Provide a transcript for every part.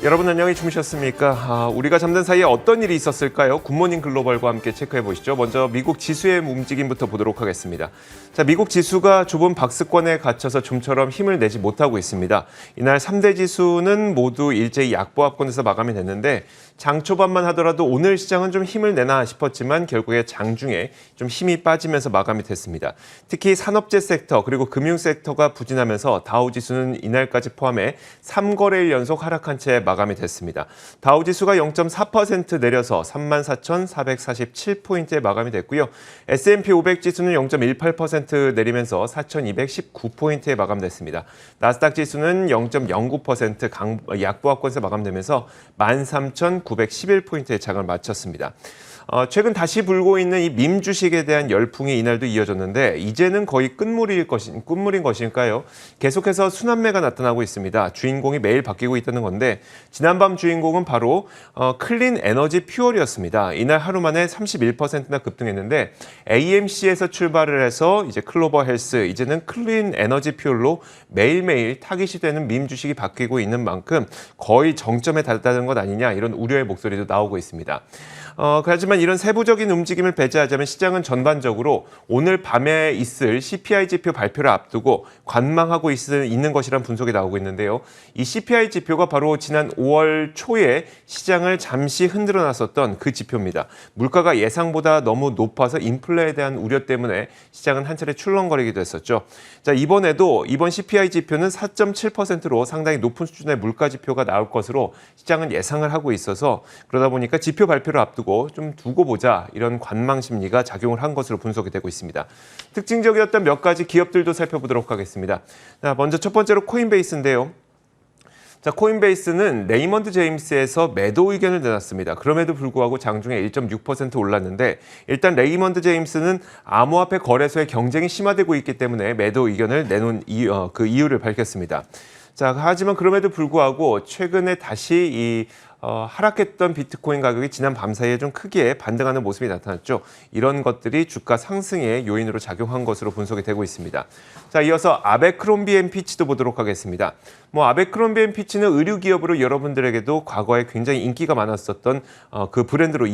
여러분 안녕히 주무셨습니까? 우리가 잠든 사이에 어떤 일이 있었을까요? 굿모닝 글로벌과 함께 체크해 보시죠. 먼저 미국 지수의 움직임부터 보도록 하겠습니다. 자, 미국 지수가 좁은 박스권에 갇혀서 좀처럼 힘을 내지 못하고 있습니다. 이날 3대 지수는 모두 일제히 약보합권에서 마감이 됐는데 장 초반만 하더라도 오늘 시장은 좀 힘을 내나 싶었지만 결국에 장중에 좀 힘이 빠지면서 마감이 됐습니다. 특히 산업재 섹터 그리고 금융 섹터가 부진하면서 다우지수는 이날까지 포함해 3거래일 연속 하락한 채 마감이 됐습니다. 다우지수가 0.4% 내려서 34,447포인트에 마감이 됐고요. S&P 500 지수는 0.18% 내리면서 4,219포인트에 마감됐습니다. 나스닥 지수는 0.09% 약보합권에서 마감되면서 13,911포인트의 장을 마쳤습니다. 최근 다시 불고 있는 이 밈 주식에 대한 열풍이 이날도 이어졌는데 이제는 거의 끝물인 것일까요? 계속해서 순환매가 나타나고 있습니다. 주인공이 매일 바뀌고 있다는 건데 지난밤 주인공은 바로 클린 에너지 퓨얼이었습니다. 이날 하루 만에 31%나 급등했는데 AMC에서 출발을 해서 이제 클로버 헬스, 이제는 클린 에너지 퓨얼로 매일매일 타깃이 되는 밈 주식이 바뀌고 있는 만큼 거의 정점에 달했다는 것 아니냐, 이런 우려의 목소리도 나오고 있습니다. 하지만 이런 세부적인 움직임을 배제하자면 시장은 전반적으로 오늘 밤에 있을 CPI 지표 발표를 앞두고 관망하고 있는 것이란 분석이 나오고 있는데요. 이 CPI 지표가 바로 지난 5월 초에 시장을 잠시 흔들어 놨었던 그 지표입니다. 물가가 예상보다 너무 높아서 인플레에 대한 우려 때문에 시장은 한 차례 출렁거리기도 했었죠. 자, 이번에도 이번 CPI 지표는 4.7%로 상당히 높은 수준의 물가 지표가 나올 것으로 시장은 예상을 하고 있어서 그러다 보니까 지표 발표를 앞두고 좀 두고 보자, 이런 관망 심리가 작용을 한 것으로 분석이 되고 있습니다. 특징적이었던 몇 가지 기업들도 살펴보도록 하겠습니다. 자, 먼저 첫 번째로 코인베이스인데요. 자, 코인베이스는 레이먼드 제임스에서 매도 의견을 내놨습니다. 그럼에도 불구하고 장중에 1.6% 올랐는데 일단 레이먼드 제임스는 암호화폐 거래소의 경쟁이 심화되고 있기 때문에 매도 의견을 내놓은 그 이유를 밝혔습니다. 자, 하지만 그럼에도 불구하고 최근에 다시 하락했던 비트코인 가격이 지난 밤 사이에 좀 크게 반등하는 모습이 나타났죠. 이런 것들이 주가 상승의 요인으로 작용한 것으로 분석이 되고 있습니다. 자, 이어서 아베크롬비 앤 피치도 보도록 하겠습니다. 아베크롬비 앤 피치는 의류 기업으로 여러분들에게도 과거에 굉장히 인기가 많았었던 그 브랜드로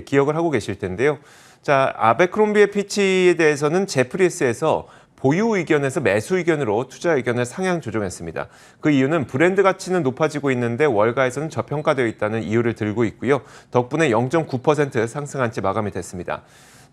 기억을 하고 계실 텐데요. 자, 아베크롬비 앤 피치에 대해서는 제프리스에서 보유 의견에서 매수 의견으로 투자 의견을 상향 조정했습니다. 그 이유는 브랜드 가치는 높아지고 있는데 월가에서는 저평가되어 있다는 이유를 들고 있고요. 덕분에 0.9% 상승한 채 마감이 됐습니다.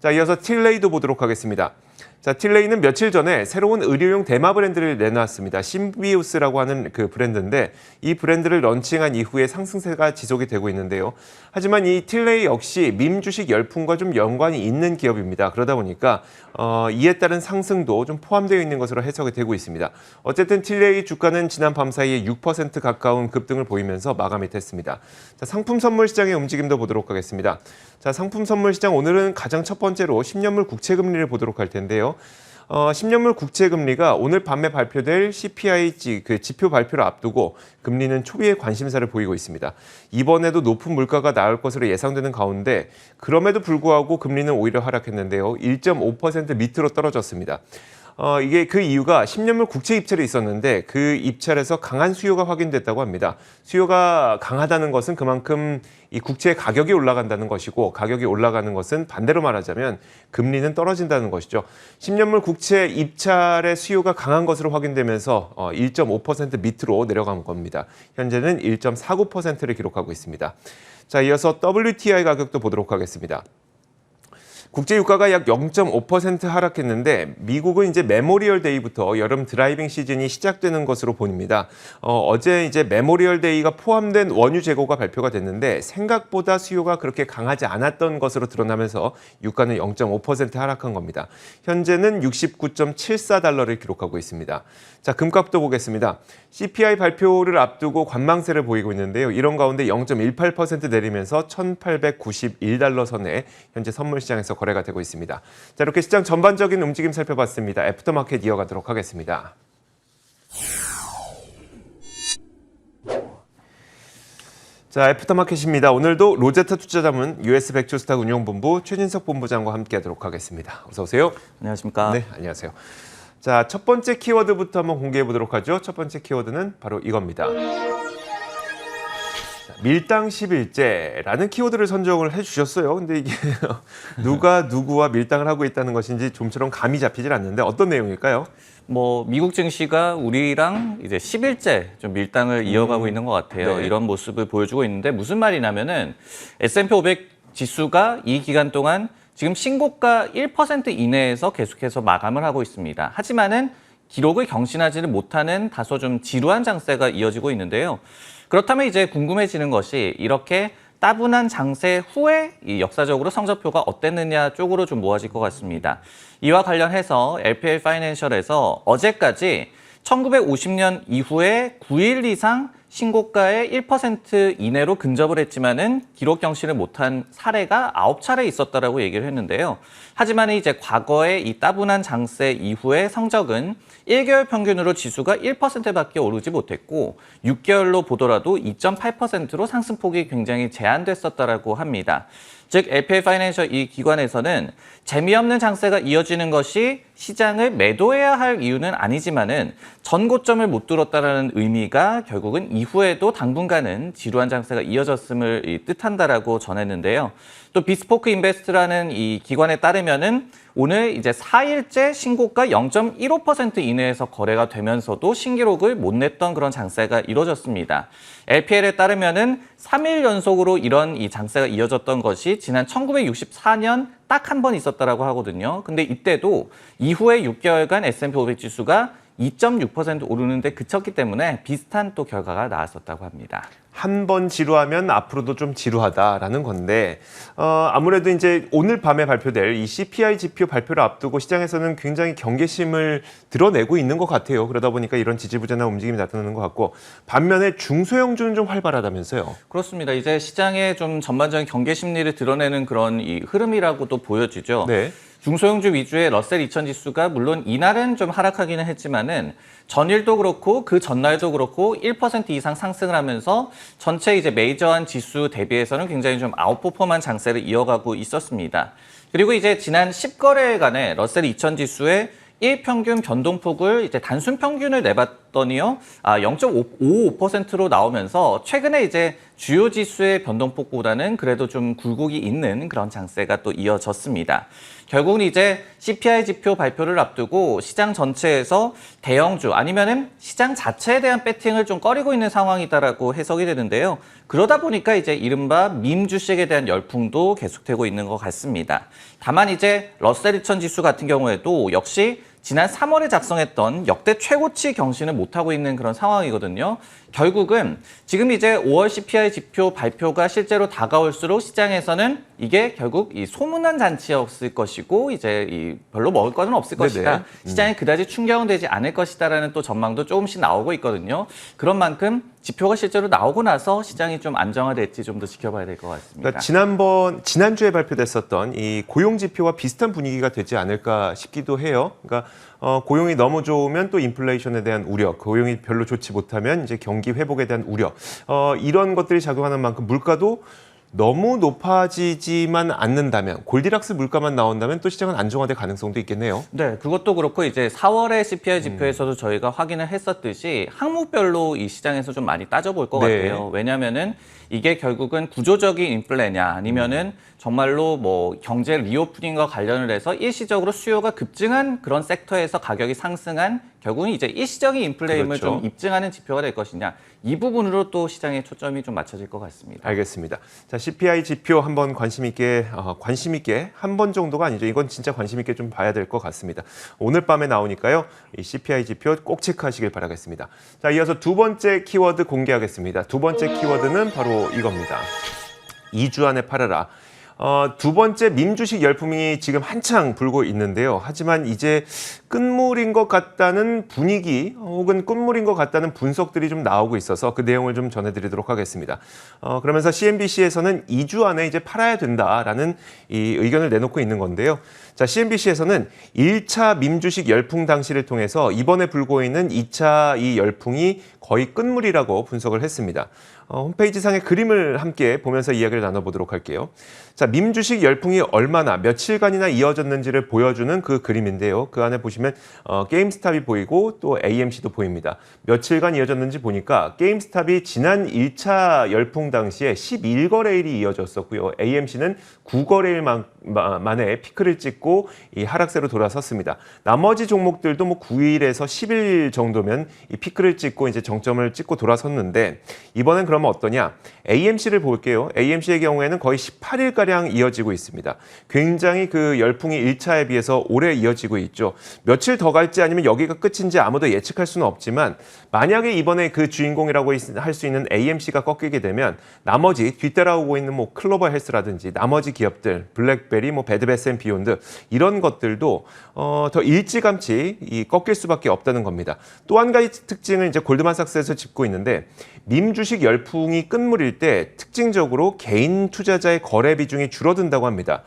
자, 이어서 틸레이도 보도록 하겠습니다. 자, 틸레이는 며칠 전에 새로운 의료용 대마 브랜드를 내놨습니다. 심비우스라고 하는 그 브랜드인데 이 브랜드를 런칭한 이후에 상승세가 지속이 되고 있는데요. 하지만 이 틸레이 역시 밈 주식 열풍과 좀 연관이 있는 기업입니다. 그러다 보니까 이에 따른 상승도 좀 포함되어 있는 것으로 해석이 되고 있습니다. 어쨌든 틸레이 주가는 지난 밤 사이에 6% 가까운 급등을 보이면서 마감이 됐습니다. 자, 상품 선물 시장의 움직임도 보도록 하겠습니다. 자, 상품 선물 시장 오늘은 가장 첫 번째로 10년물 국채 금리를 보도록 할 텐데요. 10년물 국채 금리가 오늘 밤에 발표될 CPI 그 지표 발표를 앞두고 금리는 초비의 관심사를 보이고 있습니다. 이번에도 높은 물가가 나올 것으로 예상되는 가운데 그럼에도 불구하고 금리는 오히려 하락했는데요. 1.5% 밑으로 떨어졌습니다. 이게 그 이유가 10년물 국채 입찰이 있었는데 그 입찰에서 강한 수요가 확인됐다고 합니다. 수요가 강하다는 것은 그만큼 이 국채의 가격이 올라간다는 것이고, 가격이 올라가는 것은 반대로 말하자면 금리는 떨어진다는 것이죠. 10년물 국채 입찰의 수요가 강한 것으로 확인되면서 1.5% 밑으로 내려간 겁니다. 현재는 1.49%를 기록하고 있습니다. 자, 이어서 WTI 가격도 보도록 하겠습니다. 국제 유가가 약 0.5% 하락했는데 미국은 이제 메모리얼 데이부터 여름 드라이빙 시즌이 시작되는 것으로 보입니다. 어제 이제 메모리얼 데이가 포함된 원유 재고가 발표가 됐는데 생각보다 수요가 그렇게 강하지 않았던 것으로 드러나면서 유가는 0.5% 하락한 겁니다. 현재는 69.74달러를 기록하고 있습니다. 자, 금값도 보겠습니다. CPI 발표를 앞두고 관망세를 보이고 있는데요. 이런 가운데 0.18% 내리면서 1,891달러 선에 현재 선물 시장에서 거래가 되고 있습니다. 자, 이렇게 시장 전반적인 움직임 살펴봤습니다. 애프터마켓 이어가도록 하겠습니다. 자, 애프터마켓입니다. 오늘도 로제타 투자자문 US 백조스탁 운용본부 최진석 본부장과 함께하도록 하겠습니다. 어서 오세요. 안녕하십니까. 네, 안녕하세요. 자, 첫 번째 키워드부터 한번 공개해 보도록 하죠. 첫 번째 키워드는 바로 이겁니다. 밀당 10일째라는 키워드를 선정을 해주셨어요. 근데 이게 누가 누구와 밀당을 하고 있다는 것인지 좀처럼 감이 잡히질 않는데 어떤 내용일까요? 뭐 미국 증시가 우리랑 이제 10일째 좀 밀당을 이어가고 있는 것 같아요. 네. 이런 모습을 보여주고 있는데 무슨 말이냐면은 S&P 500 지수가 이 기간 동안 지금 신고가 1% 이내에서 계속해서 마감을 하고 있습니다. 하지만은 기록을 경신하지는 못하는 다소 좀 지루한 장세가 이어지고 있는데요. 그렇다면 이제 궁금해지는 것이 이렇게 따분한 장세 후에 이 역사적으로 성적표가 어땠느냐 쪽으로 좀 모아질 것 같습니다. 이와 관련해서 LPL 파이낸셜에서 어제까지 1950년 이후에 9일 이상 신고가의 1% 이내로 근접을 했지만은 기록 경신을 못한 사례가 9차례 있었다라고 얘기를 했는데요. 하지만 이제 과거의 이 따분한 장세 이후의 성적은 1개월 평균으로 지수가 1%밖에 오르지 못했고 6개월로 보더라도 2.8%로 상승폭이 굉장히 제한됐었다라고 합니다. 즉 LPL 파이낸셜 이 기관에서는 재미없는 장세가 이어지는 것이 시장을 매도해야 할 이유는 아니지만은 전고점을 못 뚫었다라는 의미가 결국은 이후에도 당분간은 지루한 장세가 이어졌음을 뜻한다라고 전했는데요. 또 비스포크 인베스트라는 이 기관에 따르면은 오늘 이제 4일째 신고가 0.15% 이내에서 거래가 되면서도 신기록을 못 냈던 그런 장세가 이루어졌습니다. LPL에 따르면은 3일 연속으로 이런 이 장세가 이어졌던 것이 지난 1964년 딱 한 번 있었다라고 하거든요. 근데 이때도 이후에 6개월간 S&P 500 지수가 2.6% 오르는데 그쳤기 때문에 비슷한 또 결과가 나왔었다고 합니다. 한 번 지루하면 앞으로도 좀 지루하다라는 건데 아무래도 이제 오늘 밤에 발표될 이 CPI 지표 발표를 앞두고 시장에서는 굉장히 경계심을 드러내고 있는 것 같아요. 그러다 보니까 이런 지지부진한 움직임이 나타나는 것 같고 반면에 중소형주는 좀 활발하다면서요. 그렇습니다. 이제 시장의 좀 전반적인 경계 심리를 드러내는 그런 이 흐름이라고도 보여지죠. 네. 중소형주 위주의 러셀 2000 지수가 물론 이날은 좀 하락하기는 했지만은 전일도 그렇고 그 전날도 그렇고 1% 이상 상승을 하면서 전체 이제 메이저한 지수 대비해서는 굉장히 좀 아웃퍼폼한 장세를 이어가고 있었습니다. 그리고 이제 지난 10거래일간의 러셀 2000 지수의 일평균 변동폭을 이제 단순 평균을 내봤더니요, 0.55%로 나오면서 최근에 이제 주요 지수의 변동폭보다는 그래도 좀 굴곡이 있는 그런 장세가 또 이어졌습니다. 결국은 이제 CPI 지표 발표를 앞두고 시장 전체에서 대형주 아니면은 시장 자체에 대한 배팅을 좀 꺼리고 있는 상황이다라고 해석이 되는데요. 그러다 보니까 이제 이른바 밈 주식에 대한 열풍도 계속되고 있는 것 같습니다. 다만 이제 러셀 2000 지수 같은 경우에도 역시 지난 3월에 작성했던 역대 최고치 경신을 못하고 있는 그런 상황이거든요. 결국은 지금 이제 5월 CPI 지표 발표가 실제로 다가올수록 시장에서는 이게 결국 이 소문난 잔치였을 것이고 이제 이 별로 먹을 거는 없을 것이다. 시장에 그다지 충격은 되지 않을 것이다라는 또 전망도 조금씩 나오고 있거든요. 그런 만큼 지표가 실제로 나오고 나서 시장이 좀 안정화될지 좀 더 지켜봐야 될 것 같습니다. 그러니까 지난주에 발표됐었던 이 고용 지표와 비슷한 분위기가 되지 않을까 싶기도 해요. 그러니까 고용이 너무 좋으면 또 인플레이션에 대한 우려, 고용이 별로 좋지 못하면 이제 경기 회복에 대한 우려, 이런 것들이 작용하는 만큼 물가도 너무 높아지지만 않는다면 골디락스 물가만 나온다면 또 시장은 안정화될 가능성도 있겠네요. 네, 그것도 그렇고 이제 4월의 CPI 지표에서도 저희가 확인을 했었듯이 항목별로 이 시장에서 좀 많이 따져볼 것 네. 같아요. 왜냐하면은 이게 결국은 구조적인 인플레냐 아니면은 정말로 뭐 경제 리오프닝과 관련을 해서 일시적으로 수요가 급증한 그런 섹터에서 가격이 상승한 결국은 이제 일시적인 인플레임을 그렇죠. 좀 입증하는 지표가 될 것이냐 이 부분으로 또 시장의 초점이 좀 맞춰질 것 같습니다. 알겠습니다. 자, CPI 지표 한번 관심 있게 한 번 정도가 아니죠. 이건 진짜 관심 있게 좀 봐야 될 것 같습니다. 오늘 밤에 나오니까요. 이 CPI 지표 꼭 체크하시길 바라겠습니다. 자, 이어서 두 번째 키워드 공개하겠습니다. 두 번째 키워드는 바로 이겁니다. 2주 안에 팔아라. 두 번째 밈주식 열풍이 지금 한창 불고 있는데요. 하지만 이제 끝물인 것 같다는 분위기 혹은 끝물인 것 같다는 분석들이 좀 나오고 있어서 그 내용을 좀 전해드리도록 하겠습니다. 그러면서 CNBC에서는 2주 안에 이제 팔아야 된다라는 이 의견을 내놓고 있는 건데요. 자, CNBC에서는 1차 밈주식 열풍 당시를 통해서 이번에 불고 있는 2차 이 열풍이 거의 끝물이라고 분석을 했습니다. 홈페이지 상의 그림을 함께 보면서 이야기를 나눠보도록 할게요. 자, 밈 주식 열풍이 얼마나 며칠간이나 이어졌는지를 보여주는 그 그림인데요. 그 안에 보시면 게임스탑이 보이고 또 AMC도 보입니다. 며칠간 이어졌는지 보니까 게임스탑이 지난 1차 열풍 당시에 11거래일이 이어졌었고요. AMC는 9거래일 만에 피크를 찍고 이 하락세로 돌아섰습니다. 나머지 종목들도 뭐 9일에서 10일 정도면 이 피크를 찍고 이제 정점을 찍고 돌아섰는데 이번엔 그러면 어떠냐? AMC를 볼게요. AMC의 경우에는 거의 18일가량 이어지고 있습니다. 굉장히 그 열풍이 1차에 비해서 오래 이어지고 있죠. 며칠 더 갈지 아니면 여기가 끝인지 아무도 예측할 수는 없지만 만약에 이번에 그 주인공이라고 할 수 있는 AMC가 꺾이게 되면 나머지 뒤따라오고 있는 뭐 클로버 헬스라든지 나머지 기업들, 블랙베리, 뭐 배드베스앤비욘드 이런 것들도 더 일찌감치 꺾일 수밖에 없다는 겁니다. 또 한 가지 특징은 이제 골드만삭스에서 짚고 있는데 밈 주식 열풍이 끝물일 때 특징적으로 개인 투자자의 거래 비중이 줄어든다고 합니다.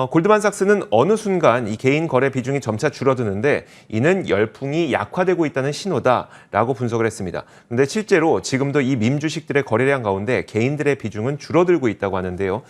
골드만삭스는 어느 순간 이 개인 거래 비중이 점차 줄어드는데 이는 열풍이 약화되고 있다는 신호다라고 분석을 했습니다. 그런데 실제로 지금도 이 밈 주식들의 거래량 가운데 개인들의 비중은 줄어들고 있다고 하는데요.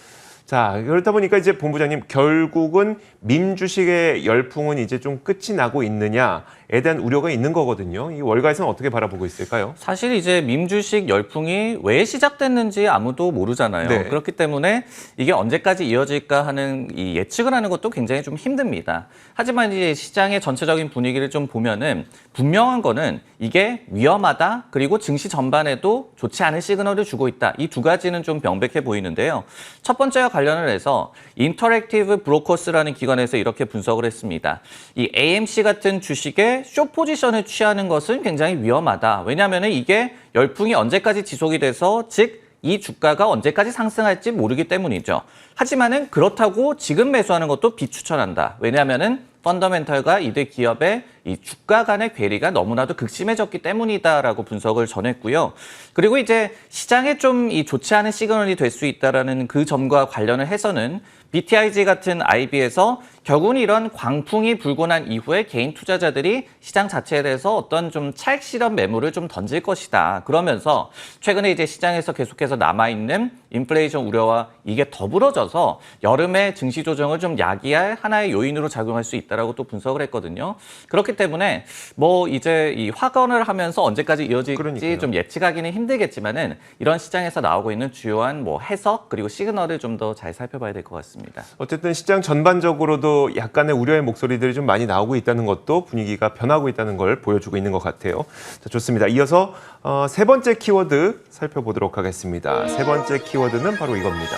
자, 그렇다 보니까 이제 본부장님 결국은 밈 주식의 열풍은 이제 좀 끝이 나고 있느냐에 대한 우려가 있는 거거든요. 이 월가에서는 어떻게 바라보고 있을까요? 사실 이제 밈 주식 열풍이 왜 시작됐는지 아무도 모르잖아요. 네. 그렇기 때문에 이게 언제까지 이어질까 하는 이 예측을 하는 것도 굉장히 좀 힘듭니다. 하지만 이제 시장의 전체적인 분위기를 좀 보면은 분명한 거는 이게 위험하다 그리고 증시 전반에도 좋지 않은 시그널을 주고 있다. 이 두 가지는 좀 명백해 보이는데요. 첫 번째와 관련을 해서 인터랙티브 브로커스라는 기관에서 이렇게 분석을 했습니다. 이 AMC 같은 주식에 숏 포지션을 취하는 것은 굉장히 위험하다. 왜냐하면 이게 열풍이 언제까지 지속이 돼서 즉 이 주가가 언제까지 상승할지 모르기 때문이죠. 하지만은 그렇다고 지금 매수하는 것도 비추천한다. 왜냐하면은 펀더멘털과 이들 기업의 이 주가 간의 괴리가 너무나도 극심해졌기 때문이다라고 분석을 전했고요. 그리고 이제 시장에 좀 이 좋지 않은 시그널이 될 수 있다라는 그 점과 관련을 해서는 BTIG 같은 IB에서 결국은 이런 광풍이 불고 난 이후에 개인 투자자들이 시장 자체에 대해서 어떤 좀 차익 실현 매물을 좀 던질 것이다. 그러면서 최근에 이제 시장에서 계속해서 남아있는 인플레이션 우려와 이게 더불어져서 여름에 증시 조정을 좀 야기할 하나의 요인으로 작용할 수 있다라고 또 분석을 했거든요. 그렇기 때문에 뭐 이제 이 확언을 하면서 언제까지 이어질지 그러니까요. 좀 예측하기는 힘들겠지만은 이런 시장에서 나오고 있는 주요한 뭐 해석 그리고 시그널을 좀 더 잘 살펴봐야 될 것 같습니다. 어쨌든 시장 전반적으로도 약간의 우려의 목소리들이 좀 많이 나오고 있다는 것도 분위기가 변하고 있다는 걸 보여주고 있는 것 같아요. 자, 좋습니다. 이어서 세 번째 키워드 살펴보도록 하겠습니다. 세 번째 키워드는 바로 이겁니다.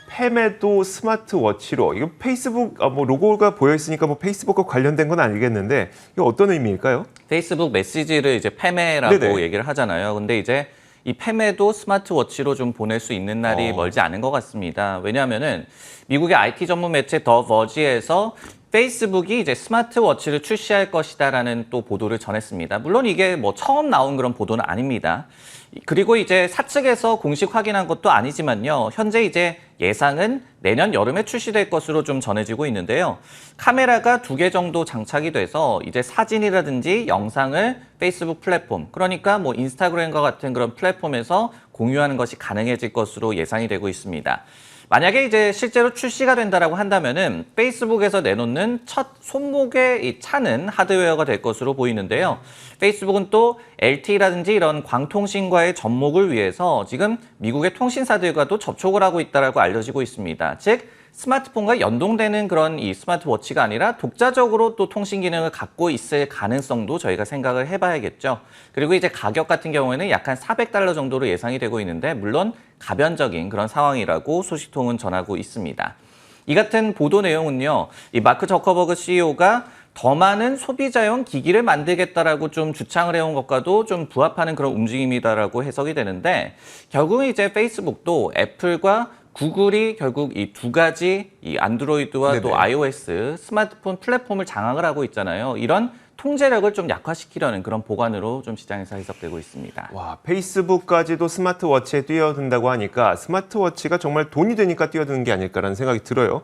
팸에도 스마트워치로 이거 페이스북 뭐 로고가 보여 있으니까 뭐 페이스북과 관련된 건 아니겠는데 이거 어떤 의미일까요? 페이스북 메시지를 이제 패매라고 네네. 얘기를 하잖아요. 근데 이제 이 패매도 스마트워치로 좀 보낼 수 있는 날이 멀지 않은 것 같습니다. 왜냐하면은 미국의 IT 전문 매체 더 버지에서 페이스북이 이제 스마트워치를 출시할 것이다라는 또 보도를 전했습니다. 물론 이게 뭐 처음 나온 그런 보도는 아닙니다. 그리고 이제 사측에서 공식 확인한 것도 아니지만요. 현재 이제 예상은 내년 여름에 출시될 것으로 좀 전해지고 있는데요. 카메라가 2개 정도 장착이 돼서 이제 사진이라든지 영상을 페이스북 플랫폼, 그러니까 뭐 인스타그램과 같은 그런 플랫폼에서 공유하는 것이 가능해질 것으로 예상이 되고 있습니다. 만약에 이제 실제로 출시가 된다라고 한다면은 페이스북에서 내놓는 첫 손목에 차는 하드웨어가 될 것으로 보이는데요. 페이스북은 또 LTE라든지 이런 광통신과의 접목을 위해서 지금 미국의 통신사들과도 접촉을 하고 있다라고 알려지고 있습니다. 즉 스마트폰과 연동되는 그런 이 스마트워치가 아니라 독자적으로 또 통신 기능을 갖고 있을 가능성도 저희가 생각을 해봐야겠죠. 그리고 이제 가격 같은 경우에는 약 한 $400 정도로 예상이 되고 있는데 물론 가변적인 그런 상황이라고 소식통은 전하고 있습니다. 이 같은 보도 내용은요, 이 마크 저커버그 CEO가 더 많은 소비자용 기기를 만들겠다라고 좀 주창을 해온 것과도 좀 부합하는 그런 움직임이다라고 해석이 되는데 결국은 이제 페이스북도 애플과 구글이 결국 이 두 가지 이 안드로이드와 네네. 또 iOS 스마트폰 플랫폼을 장악을 하고 있잖아요. 이런 통제력을 좀 약화시키려는 그런 보관으로 좀 시장에서 해석되고 있습니다. 와, 페이스북까지도 스마트워치에 뛰어든다고 하니까 스마트워치가 정말 돈이 되니까 뛰어드는 게 아닐까라는 생각이 들어요.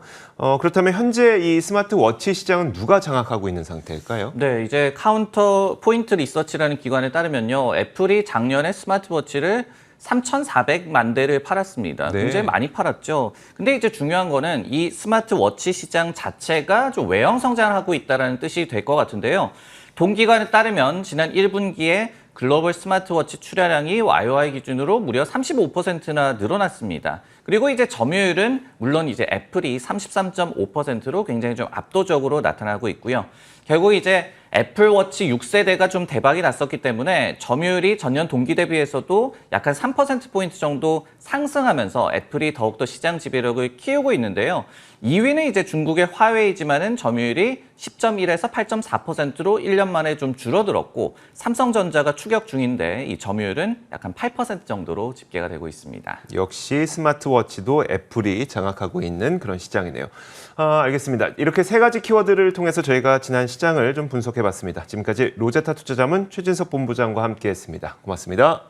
그렇다면 현재 이 스마트워치 시장은 누가 장악하고 있는 상태일까요? 네, 이제 카운터 포인트 리서치라는 기관에 따르면요. 애플이 작년에 스마트워치를 3,400만 대를 팔았습니다. 네. 굉장히 많이 팔았죠. 근데 이제 중요한 거는 이 스마트워치 시장 자체가 좀 외형 성장을 하고 있다는 뜻이 될 것 같은데요. 동기관에 따르면 지난 1분기에 글로벌 스마트워치 출하량이 YOY 기준으로 무려 35%나 늘어났습니다. 그리고 이제 점유율은 물론 이제 애플이 33.5%로 굉장히 좀 압도적으로 나타나고 있고요. 결국 이제 애플워치 6세대가 좀 대박이 났었기 때문에 점유율이 전년 동기 대비해서도 약간 3%포인트 정도 상승하면서 애플이 더욱더 시장 지배력을 키우고 있는데요. 2위는 이제 중국의 화웨이지만은 점유율이 10.1에서 8.4%로 1년 만에 좀 줄어들었고 삼성전자가 추격 중인데 이 점유율은 약간 8% 정도로 집계가 되고 있습니다. 역시 스마트워치도 애플이 장악하고 있는 그런 시장이네요. 알겠습니다. 이렇게 세 가지 키워드를 통해서 저희가 지난 시장을 좀 분석해봤습니다. 지금까지 로제타 투자자문 최진석 본부장과 함께했습니다. 고맙습니다.